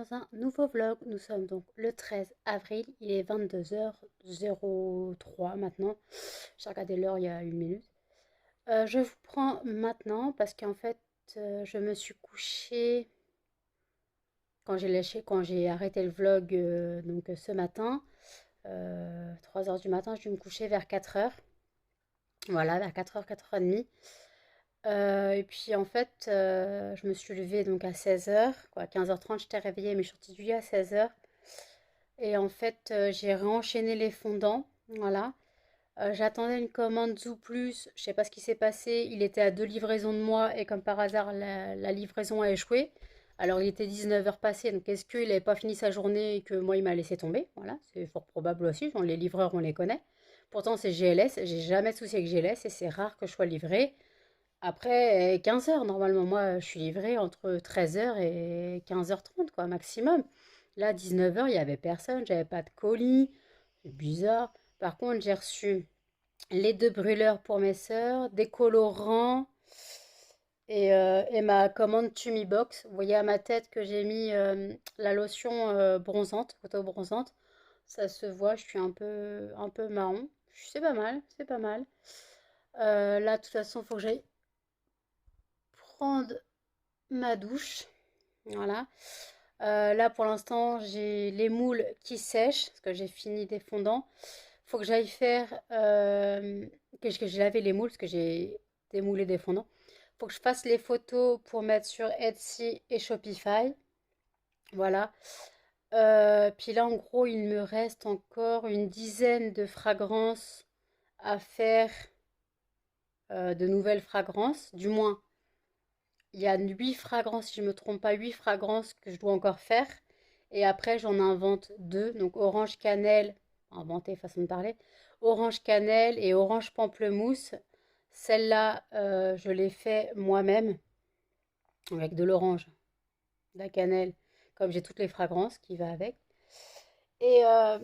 dans un nouveau vlog. Nous sommes donc le 13 avril, il est 22h03 maintenant. J'ai regardé l'heure il y a une minute. Je vous prends maintenant parce qu'en fait, je me suis couchée quand j'ai arrêté le vlog ce matin. 3 heures du matin, je dû me coucher vers 4 heures. Voilà, vers 4 heures, 4h30. Et puis en fait, je me suis levée donc à 16 heures, quoi, 15h30, j'étais réveillée, mais je suis sortie du lit à 16 heures. Et en fait, j'ai réenchaîné les fondants, voilà. J'attendais une commande Zooplus, je sais pas ce qui s'est passé, il était à 2 livraisons de moi et comme par hasard, la livraison a échoué. Alors il était 19 heures passées, donc est-ce qu'il n'avait pas fini sa journée et que moi il m'a laissé tomber? Voilà, c'est fort probable aussi, les livreurs on les connaît. Pourtant c'est GLS, j'ai jamais de souci avec GLS et c'est rare que je sois livrée. Après 15 heures, normalement, moi, je suis livrée entre 13 heures et 15h30, quoi, maximum. Là, 19 heures, il n'y avait personne, j'avais pas de colis. C'est bizarre. Par contre, j'ai reçu les 2 brûleurs pour mes sœurs, des colorants et ma commande Tumibox. Vous voyez à ma tête que j'ai mis la lotion bronzante, photo bronzante. Ça se voit, je suis un peu marron. C'est pas mal, c'est pas mal. Là, de toute façon, il faut que j'aille prendre ma douche. Voilà. Là, pour l'instant, j'ai les moules qui sèchent parce que j'ai fini des fondants. Faut que j'aille faire que j'ai lavé les moules parce que j'ai démoulé des fondants. Faut que je fasse les photos pour mettre sur Etsy et Shopify. Voilà. Puis là, en gros, il me reste encore une dizaine de fragrances à faire, de nouvelles fragrances. Du moins, il y a 8 fragrances, si je ne me trompe pas, 8 fragrances que je dois encore faire. Et après, j'en invente deux. Donc, orange cannelle, inventé façon de parler. Orange cannelle et orange pamplemousse. Celle-là, je l'ai fait moi-même avec de l'orange, de la cannelle, comme j'ai toutes les fragrances qui va avec. Et, euh,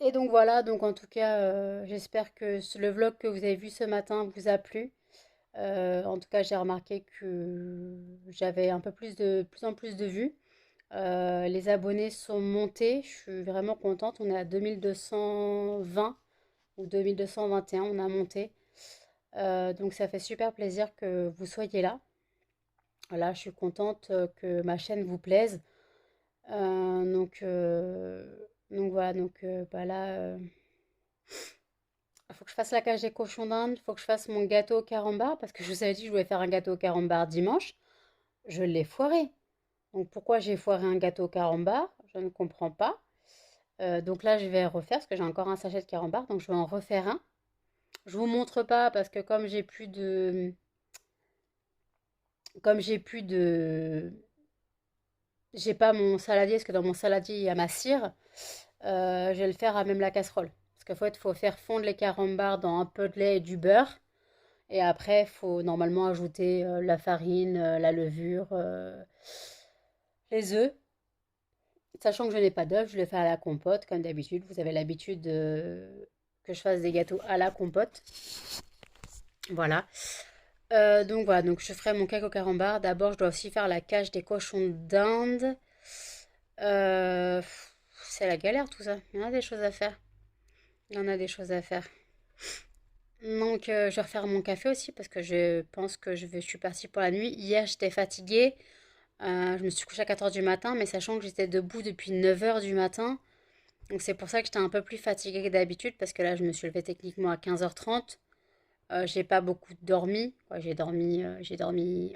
et donc voilà, donc en tout cas, j'espère que le vlog que vous avez vu ce matin vous a plu. En tout cas, j'ai remarqué que j'avais un peu plus en plus de vues. Les abonnés sont montés. Je suis vraiment contente. On est à 2220 ou 2221. On a monté. Donc ça fait super plaisir que vous soyez là. Voilà, je suis contente que ma chaîne vous plaise. Euh, donc, euh, donc voilà. Là, il faut que je fasse la cage des cochons d'Inde. Il faut que je fasse mon gâteau au carambar parce que je vous avais dit que je voulais faire un gâteau au carambar dimanche. Je l'ai foiré. Donc pourquoi j'ai foiré un gâteau au carambar? Je ne comprends pas. Donc là, je vais refaire parce que j'ai encore un sachet de carambar, donc je vais en refaire un. Je vous montre pas parce que comme j'ai pas mon saladier, parce que dans mon saladier il y a ma cire. Je vais le faire à même la casserole. Parce qu'en fait, il faut faire fondre les carambars dans un peu de lait et du beurre. Et après, il faut normalement ajouter la farine, la levure, les œufs. Sachant que je n'ai pas d'œufs, je le fais à la compote, comme d'habitude. Vous avez l'habitude que je fasse des gâteaux à la compote. Voilà. Donc voilà, donc je ferai mon cake au carambar. D'abord, je dois aussi faire la cage des cochons d'Inde. Euh, c'est la galère tout ça. Il y en a des choses à faire. Il y en a des choses à faire. Donc je vais refaire mon café aussi parce que je pense que je suis partie pour la nuit. Hier, j'étais fatiguée. Je me suis couchée à 4 heures du matin, mais sachant que j'étais debout depuis 9 heures du matin. Donc c'est pour ça que j'étais un peu plus fatiguée que d'habitude parce que là, je me suis levée techniquement à 15h30. J'ai pas beaucoup dormi. Quoi, j'ai dormi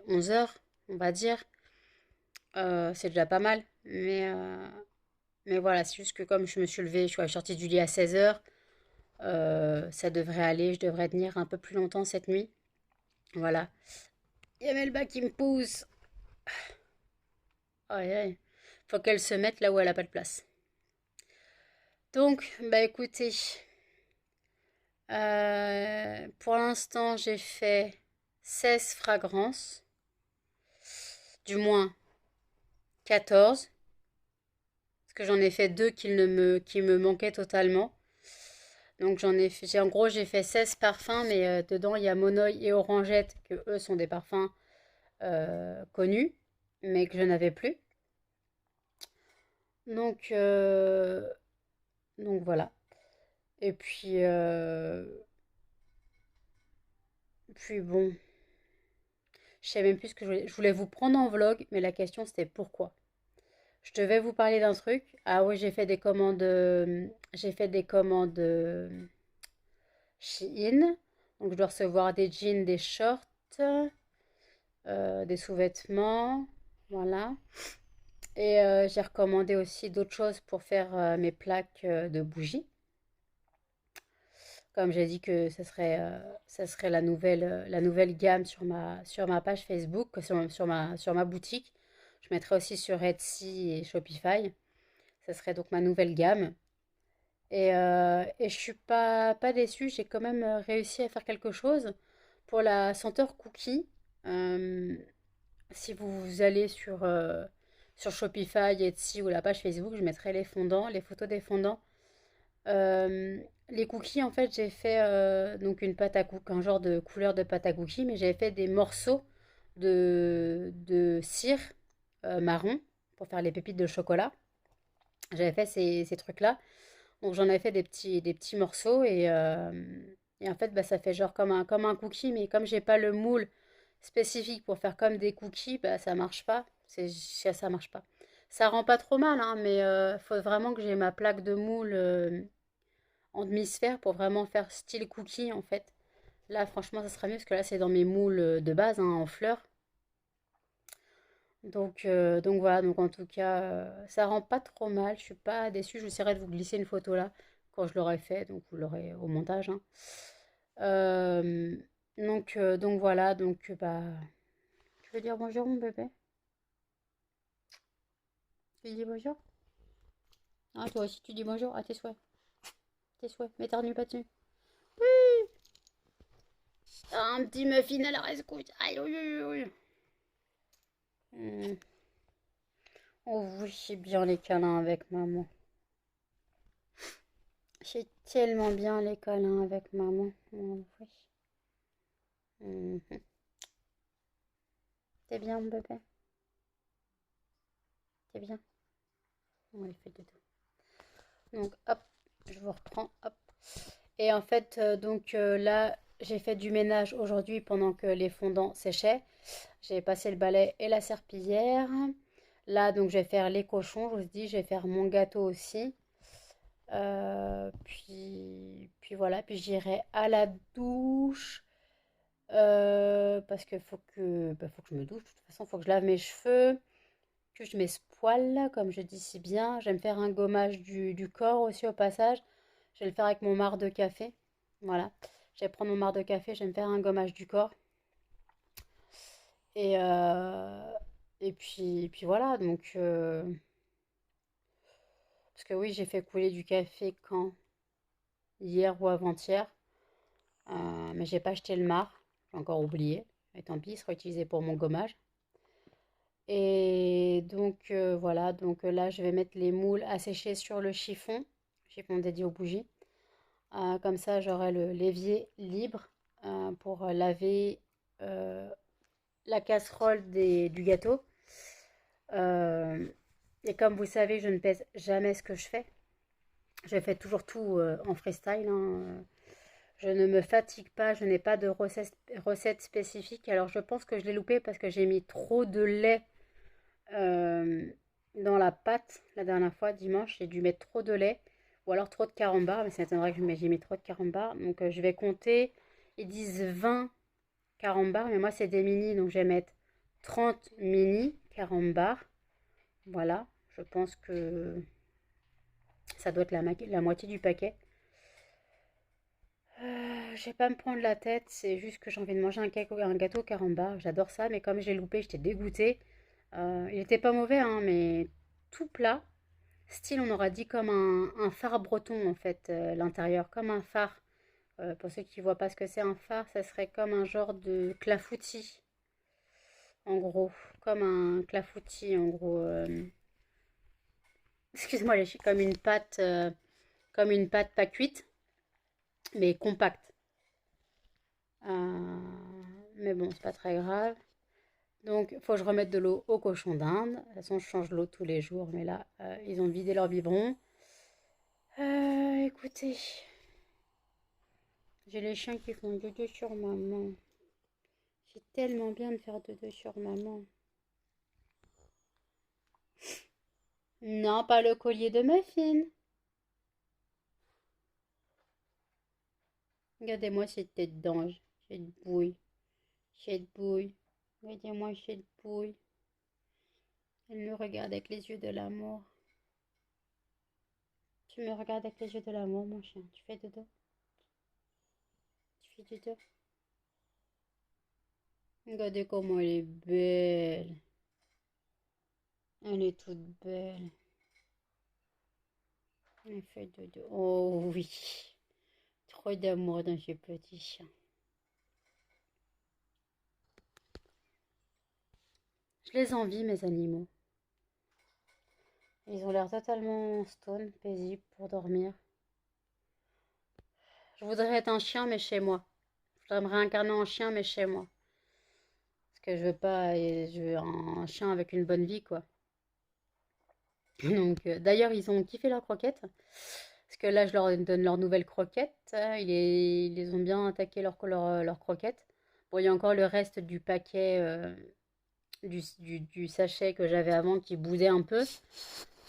11 heures, on va dire. C'est déjà pas mal. Mais voilà, c'est juste que comme je me suis levée, je suis sortie du lit à 16 heures. Ça devrait aller. Je devrais tenir un peu plus longtemps cette nuit. Voilà. Il y a Melba qui me pousse. Aïe, aïe. Faut qu'elle se mette là où elle a pas de place. Donc, bah écoutez, pour l'instant, j'ai fait 16 fragrances, du moins 14, parce que j'en ai fait deux qui me manquaient totalement. Donc en gros, j'ai fait 16 parfums, mais dedans, il y a Monoï et Orangette, que eux sont des parfums connus, mais que je n'avais plus. Donc, donc voilà. Et puis bon, je sais même plus ce que je voulais vous prendre en vlog, mais la question c'était pourquoi. Je devais vous parler d'un truc. Ah oui, j'ai fait des commandes Shein. Donc je dois recevoir des jeans, des shorts, des sous-vêtements, voilà. Et j'ai recommandé aussi d'autres choses pour faire mes plaques de bougies. Comme j'ai dit que ça serait la nouvelle gamme sur ma page Facebook, sur ma boutique. Je mettrai aussi sur Etsy et Shopify. Ça serait donc ma nouvelle gamme. Et je suis pas déçue, j'ai quand même réussi à faire quelque chose. Pour la senteur cookie, euh, si vous allez sur Shopify, Etsy ou la page Facebook, je mettrai les fondants, les photos des fondants. Euh, les cookies, en fait, j'ai fait donc une pâte à cookies, un genre de couleur de pâte à cookies, mais j'avais fait des morceaux de cire marron pour faire les pépites de chocolat. J'avais fait ces trucs-là. Donc j'en ai fait des petits morceaux et en fait bah, ça fait genre comme un cookie, mais comme j'ai pas le moule spécifique pour faire comme des cookies, bah ça marche pas. Ça marche pas. Ça rend pas trop mal, hein, mais faut vraiment que j'ai ma plaque de moule en demi-sphère pour vraiment faire style cookie en fait. Là franchement ça sera mieux parce que là c'est dans mes moules de base hein, en fleurs. Donc voilà, donc en tout cas, ça rend pas trop mal, je suis pas déçue, j'essaierai de vous glisser une photo là quand je l'aurai fait, donc vous l'aurez au montage, hein. Euh, donc voilà, donc bah, tu veux dire bonjour mon bébé? Tu dis bonjour? Ah toi aussi tu dis bonjour à tes souhaits, m'éternue pas dessus. Ah, un petit muffin à la rescousse, aïe, aïe, aïe, aïe. Hmm. Oh oui, j'ai bien les câlins avec maman. J'ai tellement bien les câlins avec maman. Oh oui. Mhm. T'es bien, mon bébé? T'es bien? On il fait dodo. Donc, hop, je vous reprends, hop. Et en fait, là, j'ai fait du ménage aujourd'hui pendant que les fondants séchaient. J'ai passé le balai et la serpillière. Là, donc, je vais faire les cochons. Je vous dis, je vais faire mon gâteau aussi. Puis voilà. Puis j'irai à la douche. Parce qu'il faut que je me douche. De toute façon, il faut que je lave mes cheveux. Que je m'espoile, là, comme je dis si bien. J'aime faire un gommage du corps aussi au passage. Je vais le faire avec mon marc de café. Voilà. Je vais prendre mon marc de café, je vais me faire un gommage du corps. Et, euh, puis voilà. Parce que oui, j'ai fait couler du café quand? Hier ou avant-hier. Mais j'ai pas acheté le marc. J'ai encore oublié. Et tant pis, il sera utilisé pour mon gommage. Et voilà, là je vais mettre les moules à sécher sur le chiffon dédié aux bougies. Comme ça j'aurai le l'évier libre pour laver euh, la casserole du gâteau. Euh, et comme vous savez, je ne pèse jamais ce que je fais. Je fais toujours tout en freestyle, hein. Je ne me fatigue pas, je n'ai pas de recette spécifique. Alors je pense que je l'ai loupé parce que j'ai mis trop de lait euh, dans la pâte la dernière fois, dimanche, j'ai dû mettre trop de lait ou alors trop de carambar, mais ça m'étonnerait que j'ai mis trop de carambar. Donc je vais compter, ils disent 20 carambar, mais moi c'est des mini, donc je vais mettre 30 mini carambar. Voilà, je pense que ça doit être la moitié du paquet. Je vais pas me prendre la tête, c'est juste que j'ai envie de manger un gâteau carambar. J'adore ça, mais comme j'ai loupé, j'étais dégoûtée. Il était pas mauvais, hein, mais tout plat. Style, on aura dit comme un phare breton en fait, l'intérieur, comme un phare. Pour ceux qui ne voient pas ce que c'est un phare, ça serait comme un genre de clafoutis, en gros. Comme un clafoutis, en gros. Excuse-moi, les filles, comme une pâte pas cuite, mais compacte. Mais bon, c'est pas très grave. Donc, il faut que je remette de l'eau au cochon d'Inde. De toute façon, je change l'eau tous les jours, mais là, ils ont vidé leur biberon. Écoutez, j'ai les chiens qui font dodo sur maman. C'est tellement bien de faire dodo sur maman. Non, pas le collier de muffin. Regardez-moi cette tête d'ange, cette bouille, cette bouille. Regardez-moi cette bouille. Elle me regarde avec les yeux de l'amour. Tu me regardes avec les yeux de l'amour, mon chien. Tu fais dodo? Tu fais dodo? Regardez comment elle est belle. Elle est toute belle. Elle fait dodo. Oh oui. Trop d'amour dans ce petit chien. Je les envie, mes animaux. Ils ont l'air totalement stone, paisibles pour dormir. Je voudrais être un chien, mais chez moi. Je voudrais me réincarner en chien, mais chez moi. Parce que je veux pas, je veux un chien avec une bonne vie, quoi. Donc, d'ailleurs, ils ont kiffé leurs croquettes. Parce que là, je leur donne leurs nouvelles croquettes. Ils les ont bien attaqué leurs croquettes. Bon, il y a encore le reste du paquet, du sachet que j'avais avant qui boudait un peu.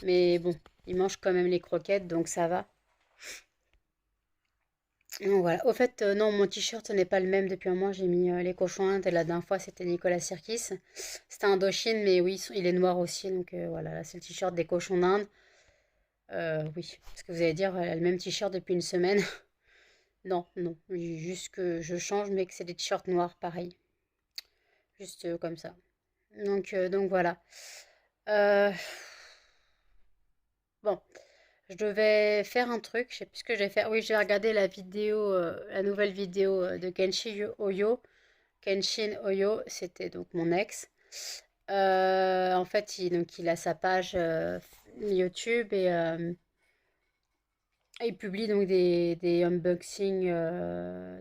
Mais bon, ils mangent quand même les croquettes, donc ça va. Donc voilà. Au fait, non, mon t-shirt ce n'est pas le même depuis un mois. J'ai mis les cochons Inde et la dernière fois c'était Nicolas Sirkis. C'était un Indochine, mais oui, il est noir aussi. Donc voilà, là c'est le t-shirt des cochons d'Inde. Oui, parce que vous allez dire, elle a le même t-shirt depuis une semaine. Non, non, juste que je change, mais que c'est des t-shirts noirs, pareil. Juste comme ça. Donc voilà. Euh, bon, je devais faire un truc, je sais plus ce que je vais faire. Oui, je vais regarder la vidéo, la nouvelle vidéo de Kenshin Oyo. Kenshin Oyo, c'était donc mon ex. En fait, il a sa page YouTube et il publie donc des unboxings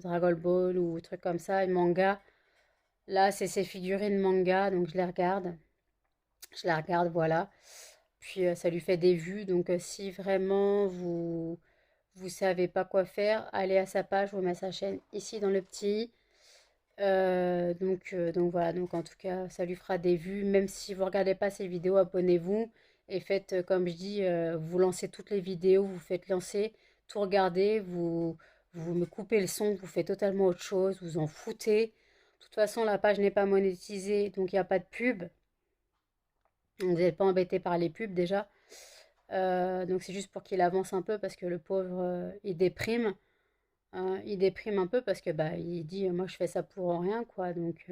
Dragon Ball ou trucs comme ça, et manga. Là, c'est ses figurines manga, donc je les regarde. Je les regarde, voilà. Puis ça lui fait des vues, donc si vraiment vous savez pas quoi faire, allez à sa page ou à sa chaîne ici dans le petit. Donc voilà, donc en tout cas, ça lui fera des vues. Même si vous regardez pas ces vidéos, abonnez-vous et faites comme je dis, vous lancez toutes les vidéos, vous faites lancer, tout regarder, vous me coupez le son, vous faites totalement autre chose, vous en foutez. De toute façon, la page n'est pas monétisée, donc il n'y a pas de pub. Donc vous n'êtes pas embêté par les pubs déjà. Donc c'est juste pour qu'il avance un peu parce que le pauvre, il déprime. Il déprime un peu parce que bah il dit moi je fais ça pour rien quoi donc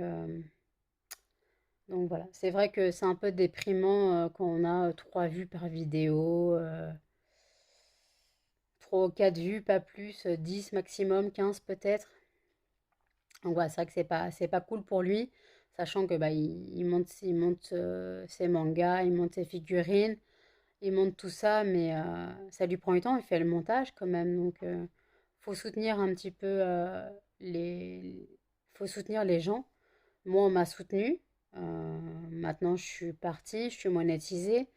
voilà, c'est vrai que c'est un peu déprimant quand on a 3 vues par vidéo, 3 ou 4 vues, pas plus, 10 maximum, 15 peut-être. Donc voilà, c'est vrai que c'est pas cool pour lui, sachant que bah il monte ses mangas, il monte ses figurines, il monte tout ça, mais ça lui prend du temps, il fait le montage quand même, donc faut soutenir un petit peu les faut soutenir les gens. Moi, on m'a soutenu. Maintenant, je suis partie, je suis monétisée.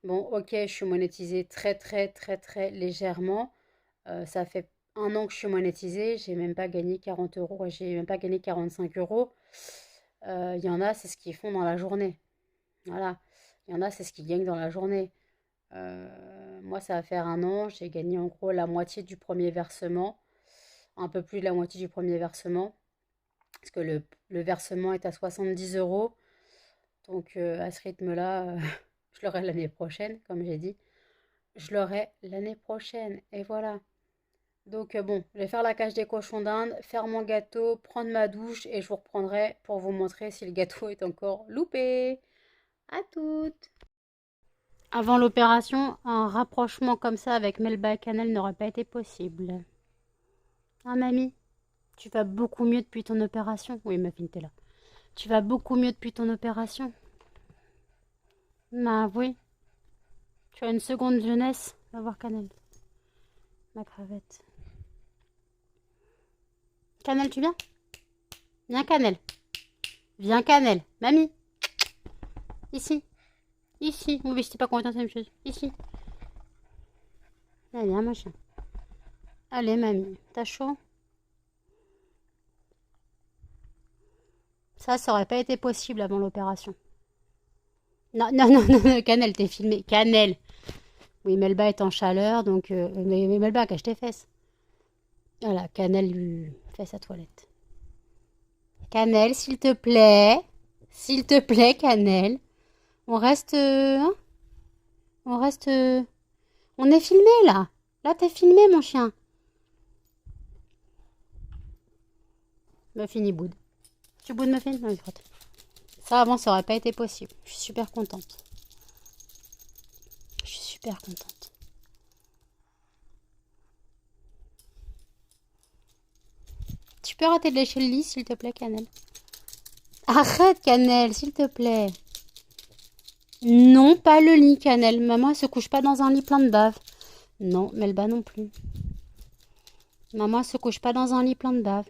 Bon, ok, je suis monétisée très, très, très, très légèrement. Ça fait un an que je suis monétisée. J'ai même pas gagné 40 euros. J'ai même pas gagné 45 euros. Il y en a, c'est ce qu'ils font dans la journée. Voilà. Il y en a, c'est ce qu'ils gagnent dans la journée. Moi, ça va faire un an. J'ai gagné en gros la moitié du premier versement. Un peu plus de la moitié du premier versement. Parce que le versement est à 70 euros. Donc à ce rythme-là, je l'aurai l'année prochaine, comme j'ai dit. Je l'aurai l'année prochaine. Et voilà. Donc bon, je vais faire la cage des cochons d'Inde, faire mon gâteau, prendre ma douche et je vous reprendrai pour vous montrer si le gâteau est encore loupé. À toutes. Avant l'opération, un rapprochement comme ça avec Melba et Cannelle n'aurait pas été possible. Ah mamie, tu vas beaucoup mieux depuis ton opération. Oui, ma fille, t'es là. Tu vas beaucoup mieux depuis ton opération. Bah oui, tu as une seconde jeunesse. Va voir Cannelle. Ma crevette. Cannelle, tu viens? Viens, Cannelle. Viens, Cannelle. Mamie. Ici. Ici. Oui, mais si t'es pas content, c'est la même chose. Ici. Allez, un machin. Allez, mamie. T'as chaud? Ça aurait pas été possible avant l'opération. Non, non, non, non, non, Cannelle, t'es filmé. Cannelle. Oui, Melba est en chaleur, donc... mais Melba, cache tes fesses. Voilà, Cannelle lui fait sa toilette. Cannelle, s'il te plaît. S'il te plaît, Cannelle. On reste... hein, on reste... on est filmé, là. Là, t'es filmé, mon chien. Muffin, il boude. Tu boudes, Muffin? Non, il frotte. Ça, avant, ça aurait pas été possible. Je suis super contente. Je suis super contente. Tu peux arrêter de lécher le lit, s'il te plaît, Cannelle? Arrête, Cannelle, s'il te plaît. Non, pas le lit, Cannelle. Maman, elle se couche pas dans un lit plein de bave. Non, Melba non plus. Maman, elle se couche pas dans un lit plein de bave.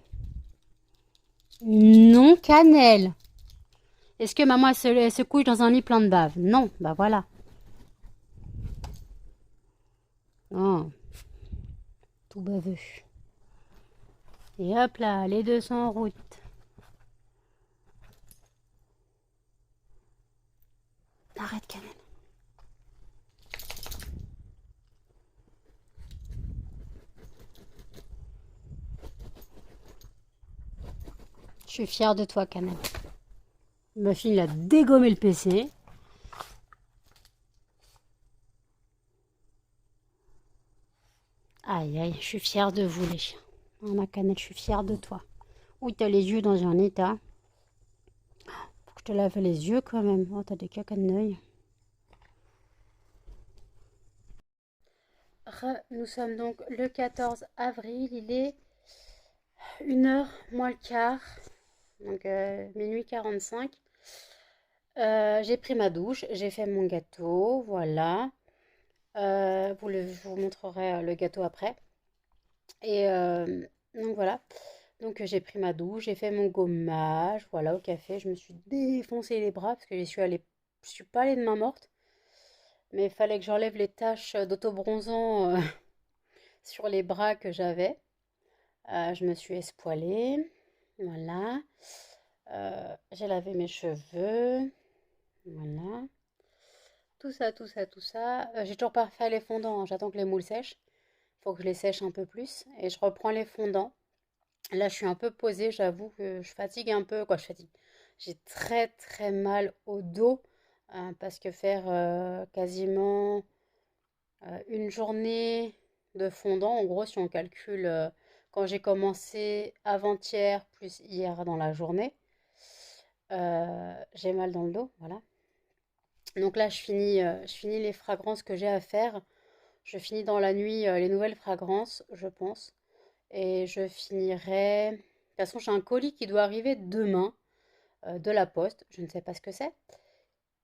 Non, Cannelle. Est-ce que maman, elle se couche dans un lit plein de bave? Non, bah voilà. Oh, tout baveux. Et hop là, les deux sont en route. Arrête, Cannelle. Je suis fière de toi, Cannelle. Ma fille a dégommé le PC. Aïe, aïe, je suis fière de vous, les chiens. Oh, ma Cannelle, je suis fière de toi. Oui, t'as les yeux dans un état. Faut que je te lave les yeux quand même. Oh, t'as des cacas de l'œil. Nous sommes donc le 14 avril. Il est 1h moins le quart. Donc minuit 45. J'ai pris ma douche. J'ai fait mon gâteau. Voilà. Je vous montrerai le gâteau après. Et donc voilà. Donc j'ai pris ma douche, j'ai fait mon gommage, voilà, au café. Je me suis défoncé les bras parce que je suis pas allée de main morte, mais il fallait que j'enlève les taches d'autobronzant sur les bras que j'avais. Je me suis espoilée, voilà. J'ai lavé mes cheveux, voilà. Tout ça, tout ça, tout ça. J'ai toujours pas fait les fondants, hein. J'attends que les moules sèchent. Faut que je les sèche un peu plus et je reprends les fondants. Là, je suis un peu posée, j'avoue que je fatigue un peu. Quoi, je fatigue. J'ai très très mal au dos parce que faire quasiment une journée de fondant, en gros, si on calcule quand j'ai commencé avant-hier plus hier dans la journée, j'ai mal dans le dos, voilà. Donc là, je finis les fragrances que j'ai à faire. Je finis dans la nuit les nouvelles fragrances, je pense. Et je finirai. De toute façon, j'ai un colis qui doit arriver demain de la poste. Je ne sais pas ce que c'est.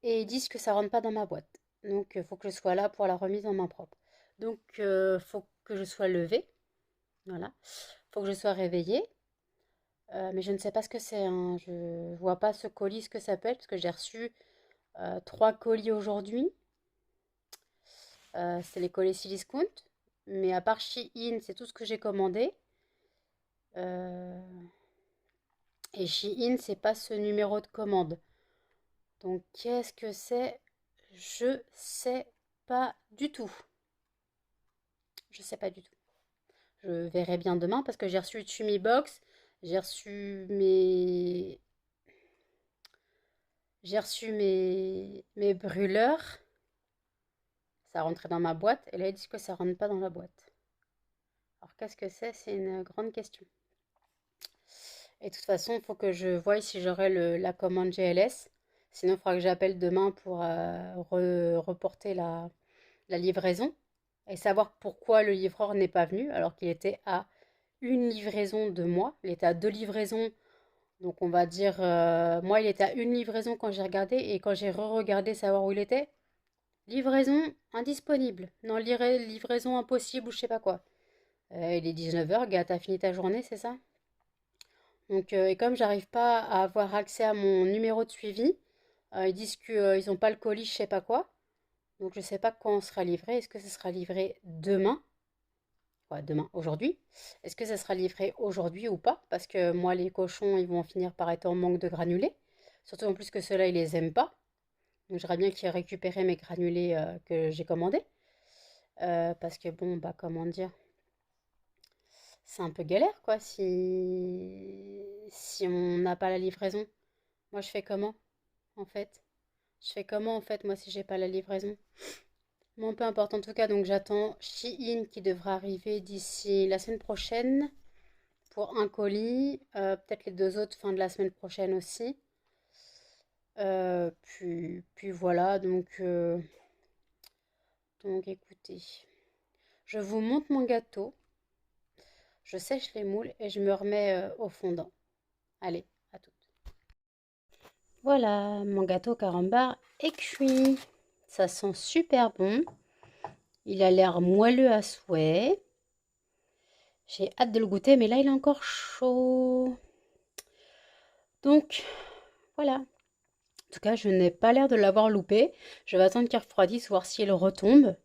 Et ils disent que ça rentre pas dans ma boîte. Donc, il faut que je sois là pour la remise en main propre. Donc, il faut que je sois levée. Voilà. Il faut que je sois réveillée. Mais je ne sais pas ce que c'est, hein. Je vois pas ce colis, ce que ça peut être, parce que j'ai reçu 3 colis aujourd'hui. C'est les colis Cdiscount. Mais à part Shein, c'est tout ce que j'ai commandé. Euh, Et Shein, c'est pas ce numéro de commande. Donc, qu'est-ce que c'est? Je sais pas du tout. Je sais pas du tout. Je verrai bien demain parce que j'ai reçu Chumi Box. J'ai reçu mes. J'ai reçu mes brûleurs. Ça rentrait dans ma boîte. Et là, ils disent que ça rentre pas dans la boîte. Alors, qu'est-ce que c'est? C'est une grande question. Et de toute façon, il faut que je voie si j'aurai la commande GLS. Sinon, il faudra que j'appelle demain pour reporter la livraison et savoir pourquoi le livreur n'est pas venu alors qu'il était à une livraison de moi. Il était à 2 livraisons. Donc on va dire, moi il était à une livraison quand j'ai regardé et quand j'ai re-regardé savoir où il était, livraison indisponible. Non, livraison impossible ou je sais pas quoi. Il est 19h, gars, t'as fini ta journée, c'est ça? Donc, et comme j'arrive pas à avoir accès à mon numéro de suivi, Ils disent qu'ils n'ont pas le colis, je sais pas quoi. Donc je sais pas quand on sera livré. Est-ce que ça sera livré demain? Ouais, demain, aujourd'hui. Est-ce que ça sera livré aujourd'hui ou pas? Parce que moi, les cochons, ils vont finir par être en manque de granulés. Surtout en plus que ceux-là, ils les aiment pas. Donc j'aimerais bien qu'ils récupèrent mes granulés que j'ai commandés. Parce que bon, bah comment dire, c'est un peu galère quoi si on n'a pas la livraison. Moi, je fais comment en fait? Je fais comment en fait moi si j'ai pas la livraison? Bon, peu importe en tout cas, donc j'attends Shein qui devra arriver d'ici la semaine prochaine pour un colis, peut-être les deux autres fin de la semaine prochaine aussi. Puis voilà, donc écoutez, je vous montre mon gâteau, je sèche les moules et je me remets au fondant. Allez, à tout. Voilà, mon gâteau carambar est cuit. Ça sent super bon. Il a l'air moelleux à souhait. J'ai hâte de le goûter, mais là il est encore chaud. Donc voilà. En tout cas, je n'ai pas l'air de l'avoir loupé. Je vais attendre qu'il refroidisse, voir s'il retombe.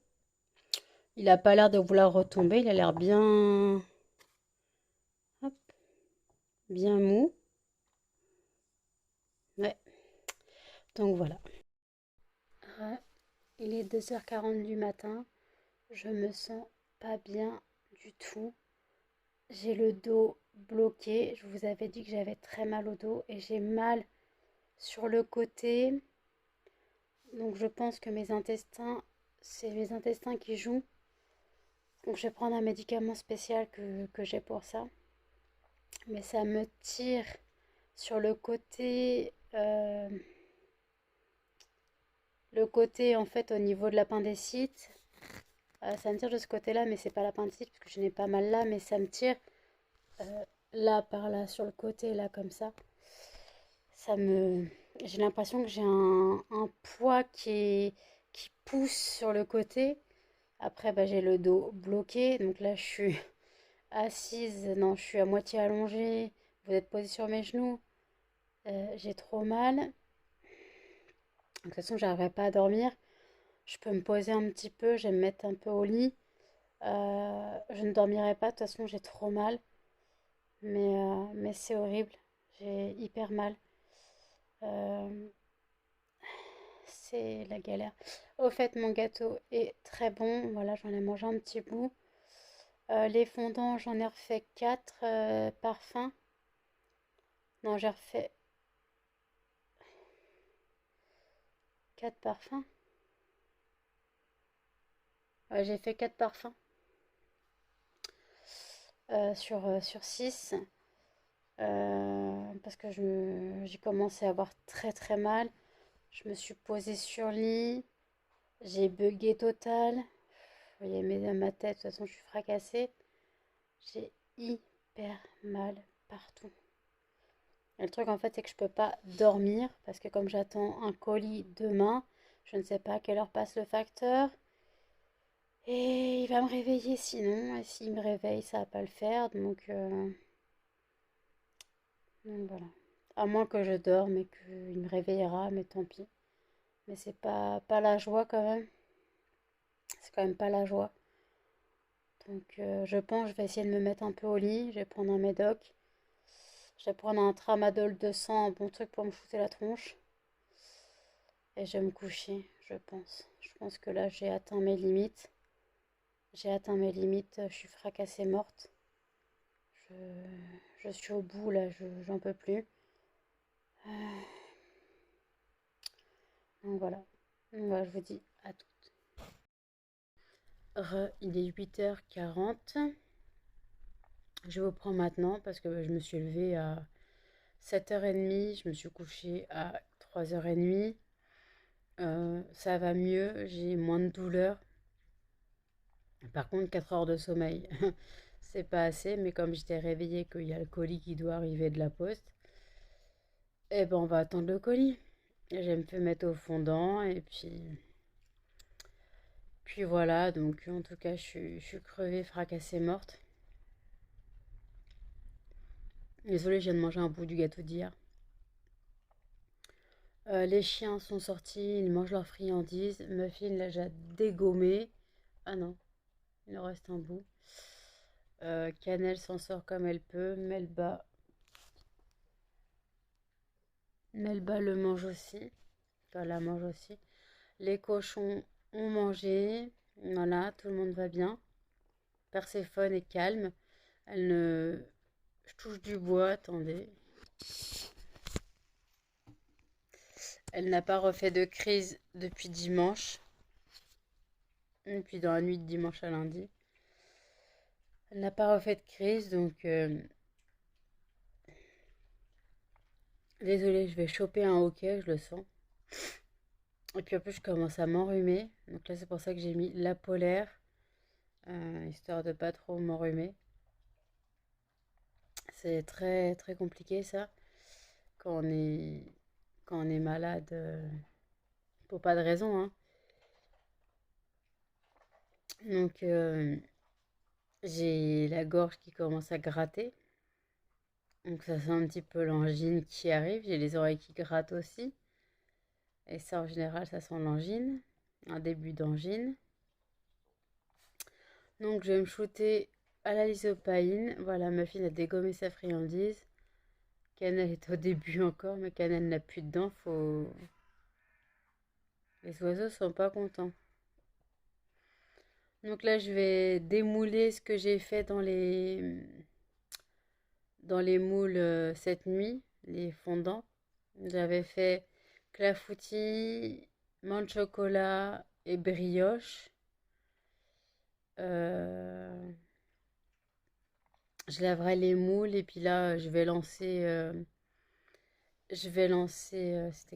Il a pas l'air de vouloir retomber. Il a l'air bien, hop, bien mou. Ouais. Donc voilà. Ouais, il est 2h40 du matin. Je me sens pas bien du tout. J'ai le dos bloqué. Je vous avais dit que j'avais très mal au dos et j'ai mal sur le côté. Donc je pense que mes intestins, c'est mes intestins qui jouent. Donc je vais prendre un médicament spécial que j'ai pour ça. Mais ça me tire sur le côté en fait au niveau de l'appendicite. Ça me tire de ce côté-là, mais c'est pas l'appendicite parce que je n'ai pas mal là, mais ça me tire là par là sur le côté là comme ça. Ça me, j'ai l'impression que j'ai un poids qui pousse sur le côté. Après, bah, j'ai le dos bloqué, donc là je suis assise, non, je suis à moitié allongée. Vous êtes posé sur mes genoux. J'ai trop mal. De toute façon, j'arriverai pas à dormir. Je peux me poser un petit peu, je vais me mettre un peu au lit. Je ne dormirai pas, de toute façon, j'ai trop mal. Mais c'est horrible. J'ai hyper mal. Euh, c'est la galère. Au fait, mon gâteau est très bon. Voilà, j'en ai mangé un petit bout. Les fondants, j'en ai refait 4 parfums. Non, j'ai refait 4 parfums. Ouais, j'ai fait 4 parfums sur 6. Parce que j'ai commencé à avoir très très mal. Je me suis posée sur le lit. J'ai bugué total. Vous voyez ma tête, de toute façon, je suis fracassée. J'ai hyper mal partout. Et le truc, en fait, c'est que je peux pas dormir parce que comme j'attends un colis demain, je ne sais pas à quelle heure passe le facteur. Et il va me réveiller sinon. Et s'il me réveille, ça va pas le faire. Donc voilà. À moins que je dorme et qu'il me réveillera, mais tant pis. Mais c'est pas la joie quand même. C'est quand même pas la joie. Donc je pense que je vais essayer de me mettre un peu au lit. Je vais prendre un médoc. Je vais prendre un tramadol 200, un bon truc pour me shooter la tronche. Et je vais me coucher, je pense. Je pense que là j'ai atteint mes limites. J'ai atteint mes limites, je suis fracassée morte. Je, je suis au bout là, j'en peux plus. Donc voilà. Donc voilà, je vous dis à tout. Il est 8h40. Je vous prends maintenant parce que je me suis levée à 7h30. Je me suis couchée à 3h30. Ça va mieux, j'ai moins de douleurs. Par contre, 4 heures de sommeil, c'est pas assez. Mais comme j'étais réveillée qu'il y a le colis qui doit arriver de la poste, eh ben on va attendre le colis. Je vais me mettre au fondant et puis voilà. Donc en tout cas, je suis crevée, fracassée, morte. Désolée, je viens de manger un bout du gâteau d'hier. Les chiens sont sortis, ils mangent leurs friandises. Muffin l'a déjà dégommé. Ah non, il en reste un bout. Cannelle s'en sort comme elle peut. Melba le mange aussi. Enfin, la mange aussi. Les cochons ont mangé. Voilà, tout le monde va bien. Perséphone est calme. Elle ne... Je touche du bois, attendez. Elle n'a pas refait de crise depuis dimanche. Depuis dans la nuit de dimanche à lundi. Elle n'a pas refait de crise, donc désolée, je vais choper un hoquet, je le sens. Et puis en plus, je commence à m'enrhumer. Donc là, c'est pour ça que j'ai mis la polaire, histoire de pas trop m'enrhumer. C'est très très compliqué ça, quand on est, quand on est malade, pour pas de raison, hein. Donc j'ai la gorge qui commence à gratter. Donc ça sent un petit peu l'angine qui arrive. J'ai les oreilles qui grattent aussi. Et ça, en général, ça sent l'angine. Un début d'angine. Donc je vais me shooter à la lysopaïne. Voilà, ma fille a dégommé sa friandise. Cannelle est au début encore, mais Cannelle n'a plus dedans. Les oiseaux sont pas contents. Donc là, je vais démouler ce que j'ai fait dans les moules cette nuit, les fondants. J'avais fait clafoutis, menthe chocolat et brioche. Euh, je laverai les moules et puis là, c'était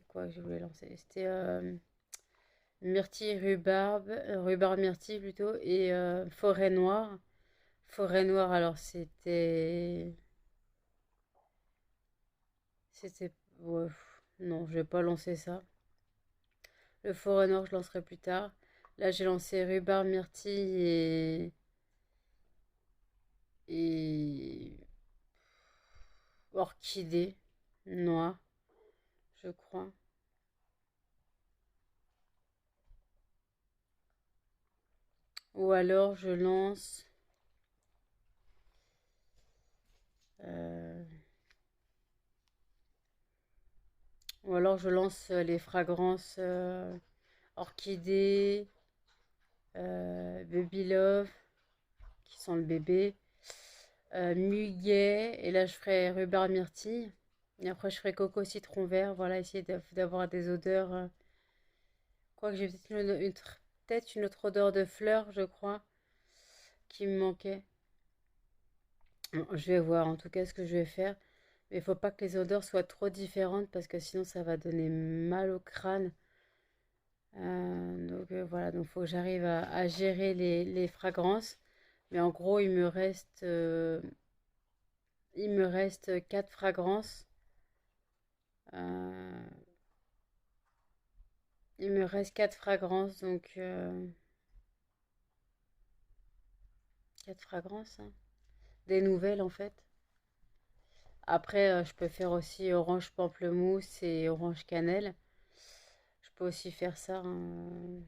quoi que je voulais lancer? C'était myrtille, rhubarbe myrtille plutôt, et forêt noire. Forêt noire, alors c'était, ouais, non, je vais pas lancer ça. Le forêt noire, je lancerai plus tard. Là, j'ai lancé rhubarbe myrtille et orchidée noire, je crois. Ou alors je lance, euh, les fragrances orchidée, baby love, qui sont le bébé, muguet, et là je ferai rhubarbe myrtille. Et après je ferai coco citron vert, voilà, essayer d'avoir des odeurs. Quoique j'ai peut-être une autre odeur de fleurs, je crois, qui me manquait. Bon, je vais voir en tout cas ce que je vais faire. Mais il faut pas que les odeurs soient trop différentes parce que sinon ça va donner mal au crâne. Donc voilà, donc il faut que j'arrive à gérer les fragrances. Mais en gros, il me reste 4 fragrances. Euh, il me reste 4 fragrances, donc 4 fragrances, hein. Des nouvelles en fait. Après, je peux faire aussi orange pamplemousse et orange cannelle. Je peux aussi faire ça, hein.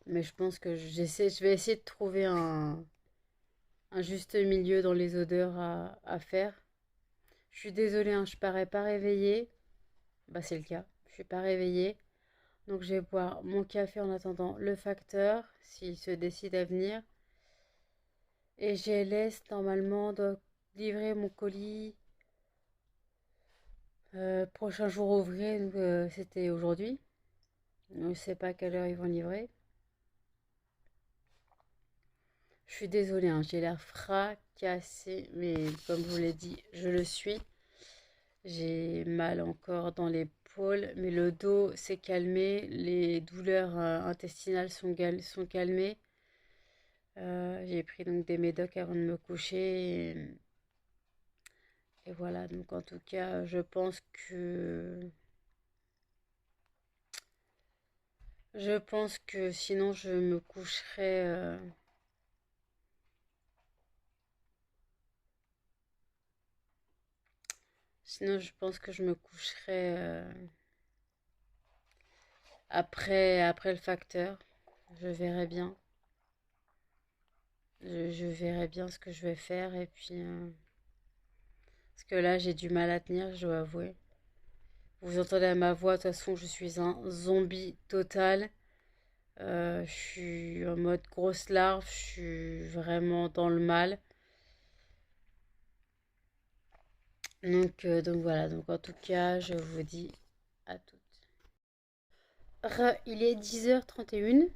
Mais je pense que je vais essayer de trouver un juste milieu dans les odeurs à faire. Je suis désolée, hein, je parais pas réveillée. Bah, c'est le cas. Je suis pas réveillée. Donc, je vais boire mon café en attendant le facteur, s'il se décide à venir. Et GLS, normalement, doit livrer mon colis. Prochain jour ouvré, donc, c'était aujourd'hui. Je ne sais pas à quelle heure ils vont livrer. Je suis désolée, hein, j'ai l'air fracassée, mais comme je vous l'ai dit, je le suis. J'ai mal encore dans l'épaule, mais le dos s'est calmé, les douleurs intestinales sont calmées. J'ai pris donc des médocs avant de me coucher. Et voilà, donc en tout cas, je pense que sinon je me coucherai. Sinon, je pense que je me coucherai après le facteur. Je verrai bien. Je verrai bien ce que je vais faire. Et puis, parce que là, j'ai du mal à tenir, je dois avouer. Vous entendez à ma voix, de toute façon, je suis un zombie total. Je suis en mode grosse larve, je suis vraiment dans le mal. Donc voilà, donc en tout cas, je vous dis à toutes. Il est 10h31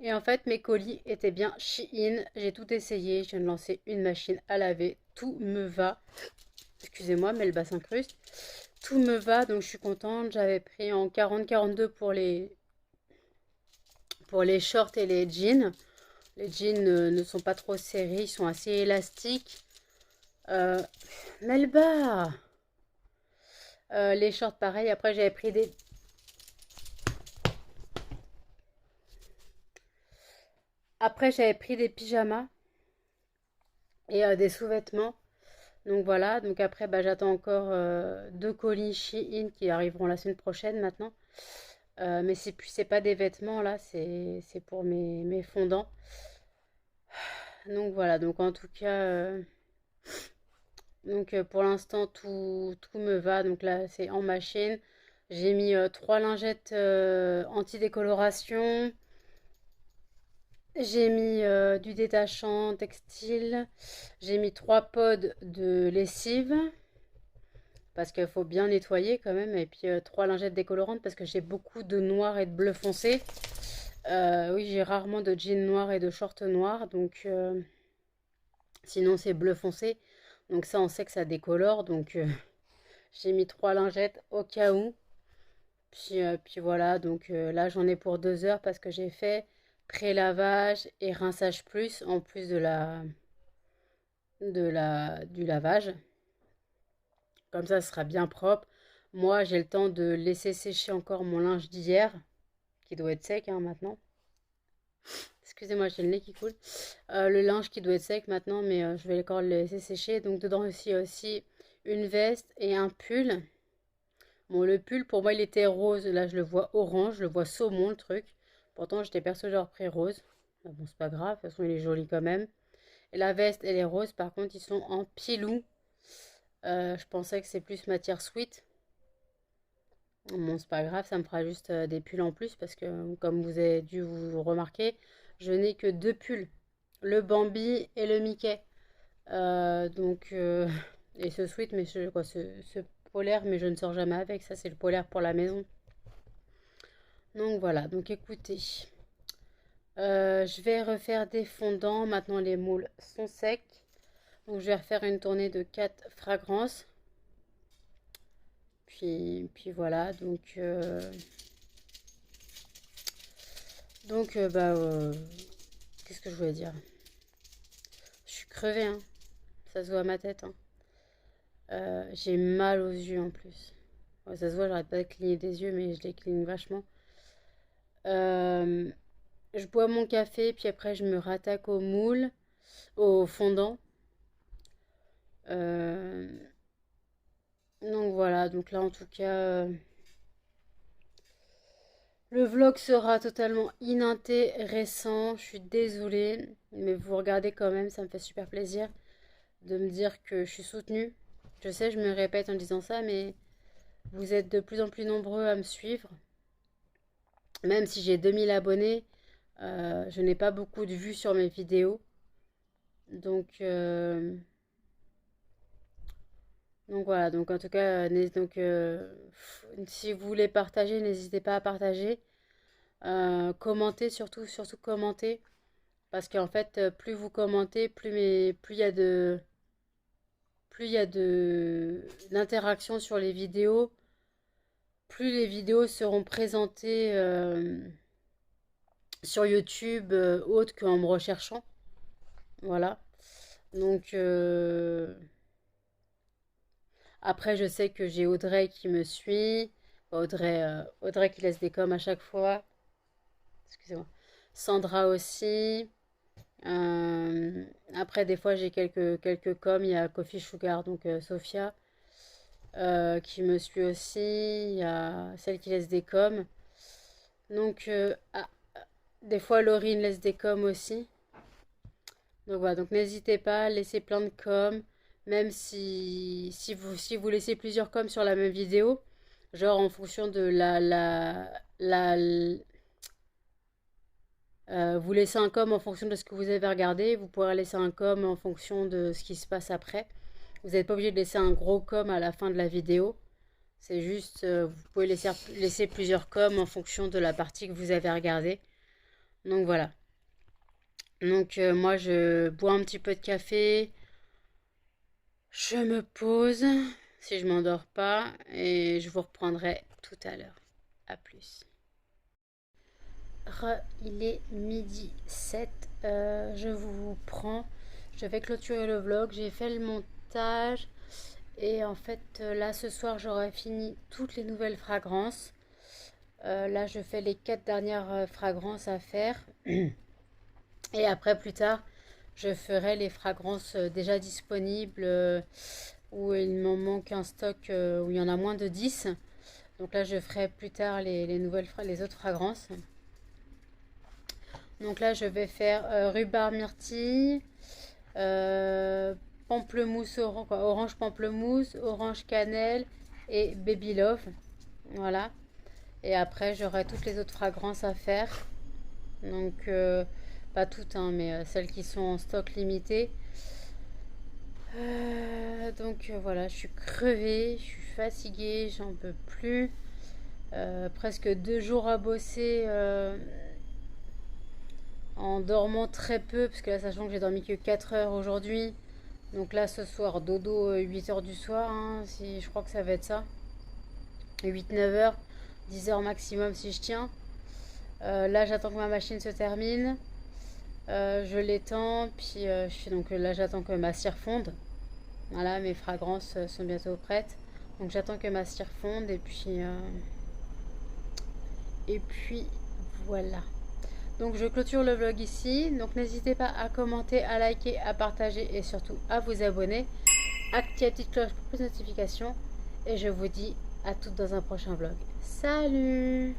et en fait, mes colis étaient bien Shein. J'ai tout essayé, je viens de lancer une machine à laver, tout me va. Excusez-moi, mais le bassin cruste. Tout me va, donc je suis contente. J'avais pris en 40-42 pour les shorts et les jeans. Les jeans ne sont pas trop serrés, ils sont assez élastiques. Euh, Melba, les shorts pareil. Après j'avais pris des pyjamas et des sous-vêtements. Donc voilà. Donc après bah, j'attends encore deux colis Shein qui arriveront la semaine prochaine maintenant. Mais c'est pas des vêtements là, c'est pour mes fondants. Donc voilà. Donc en tout cas. Pour l'instant tout me va. Donc là c'est en machine. J'ai mis trois lingettes anti-décoloration. J'ai mis du détachant textile. J'ai mis trois pods de lessive. Parce qu'il faut bien nettoyer quand même. Et puis trois lingettes décolorantes parce que j'ai beaucoup de noir et de bleu foncé. Oui, j'ai rarement de jeans noirs et de shorts noirs. Donc sinon c'est bleu foncé. Donc ça on sait que ça décolore. Donc j'ai mis trois lingettes au cas où. Puis voilà, donc là j'en ai pour 2 heures parce que j'ai fait pré-lavage et rinçage plus en plus du lavage. Comme ça, ce sera bien propre. Moi, j'ai le temps de laisser sécher encore mon linge d'hier, qui doit être sec hein, maintenant. Excusez-moi, j'ai le nez qui coule. Le linge qui doit être sec maintenant, mais je vais encore le laisser sécher. Donc dedans aussi une veste et un pull. Bon, le pull, pour moi, il était rose. Là, je le vois orange, je le vois saumon, le truc. Pourtant, j'étais persuadée d'avoir pris rose. Mais bon, c'est pas grave, de toute façon, il est joli quand même. Et la veste, elle est rose. Par contre, ils sont en pilou. Je pensais que c'est plus matière sweat. Bon, c'est pas grave, ça me fera juste des pulls en plus. Parce que, comme vous avez dû vous remarquer, je n'ai que deux pulls. Le Bambi et le Mickey. Et ce sweat, mais ce polaire, mais je ne sors jamais avec. Ça, c'est le polaire pour la maison. Donc voilà, donc écoutez, je vais refaire des fondants. Maintenant, les moules sont secs. Donc je vais refaire une tournée de 4 fragrances. Puis voilà, qu'est-ce que je voulais dire? Je suis crevée, hein. Ça se voit à ma tête, hein. J'ai mal aux yeux en plus. Ouais, ça se voit, j'arrête pas de cligner des yeux, mais je les cligne vachement. Euh, je bois mon café, puis après je me rattaque au moule, au fondant. Euh, donc voilà, donc là en tout cas, le vlog sera totalement inintéressant. Je suis désolée, mais vous regardez quand même, ça me fait super plaisir de me dire que je suis soutenue. Je sais, je me répète en disant ça, mais vous êtes de plus en plus nombreux à me suivre. Même si j'ai 2000 abonnés, je n'ai pas beaucoup de vues sur mes vidéos. Donc, euh, donc voilà, donc en tout cas, si vous voulez partager, n'hésitez pas à partager. Commentez surtout commentez. Parce qu'en fait, plus vous commentez, plus il y a d'interaction sur les vidéos, plus les vidéos seront présentées sur YouTube autre qu'en me recherchant. Voilà. Donc après, je sais que j'ai Audrey qui me suit. Audrey qui laisse des coms à chaque fois. Excusez-moi. Sandra aussi. Après, des fois, j'ai quelques coms. Il y a Coffee Sugar, donc Sophia. qui me suit aussi. Il y a celle qui laisse des coms. Donc, des fois, Laurine laisse des coms aussi. Donc voilà, donc n'hésitez pas à laisser plein de coms. Même si vous laissez plusieurs coms sur la même vidéo, genre en fonction de la, vous laissez un com en fonction de ce que vous avez regardé. Vous pourrez laisser un com en fonction de ce qui se passe après. Vous n'êtes pas obligé de laisser un gros com à la fin de la vidéo. C'est juste, vous pouvez laisser plusieurs coms en fonction de la partie que vous avez regardée. Donc voilà. Donc moi, je bois un petit peu de café. Je me pose si je m'endors pas et je vous reprendrai tout à l'heure. À plus. Il est midi 7. Je vous prends. Je vais clôturer le vlog. J'ai fait le montage. Et en fait, là, ce soir, j'aurai fini toutes les nouvelles fragrances. Là, je fais les 4 dernières fragrances à faire. Et après, plus tard, je ferai les fragrances déjà disponibles où il m'en manque un stock où il y en a moins de 10. Donc là, je ferai plus tard les autres fragrances. Donc là, je vais faire rhubarbe myrtille, pamplemousse orange pamplemousse, orange cannelle et baby love. Voilà. Et après, j'aurai toutes les autres fragrances à faire. Donc, pas toutes, hein, mais celles qui sont en stock limité. Donc voilà, je suis crevée, je suis fatiguée, j'en peux plus. Presque 2 jours à bosser en dormant très peu, parce que là, sachant que j'ai dormi que 4 heures aujourd'hui. Donc là, ce soir, dodo 8 heures du soir, hein, si, je crois que ça va être ça. 8-9 heures, 10 heures maximum si je tiens. Là, j'attends que ma machine se termine. Je l'étends, puis donc là, j'attends que ma cire fonde. Voilà, mes fragrances sont bientôt prêtes. Donc j'attends que ma cire fonde et puis voilà. Donc je clôture le vlog ici. Donc n'hésitez pas à commenter, à liker, à partager et surtout à vous abonner. Activez la petite cloche pour plus de notifications. Et je vous dis à toutes dans un prochain vlog. Salut!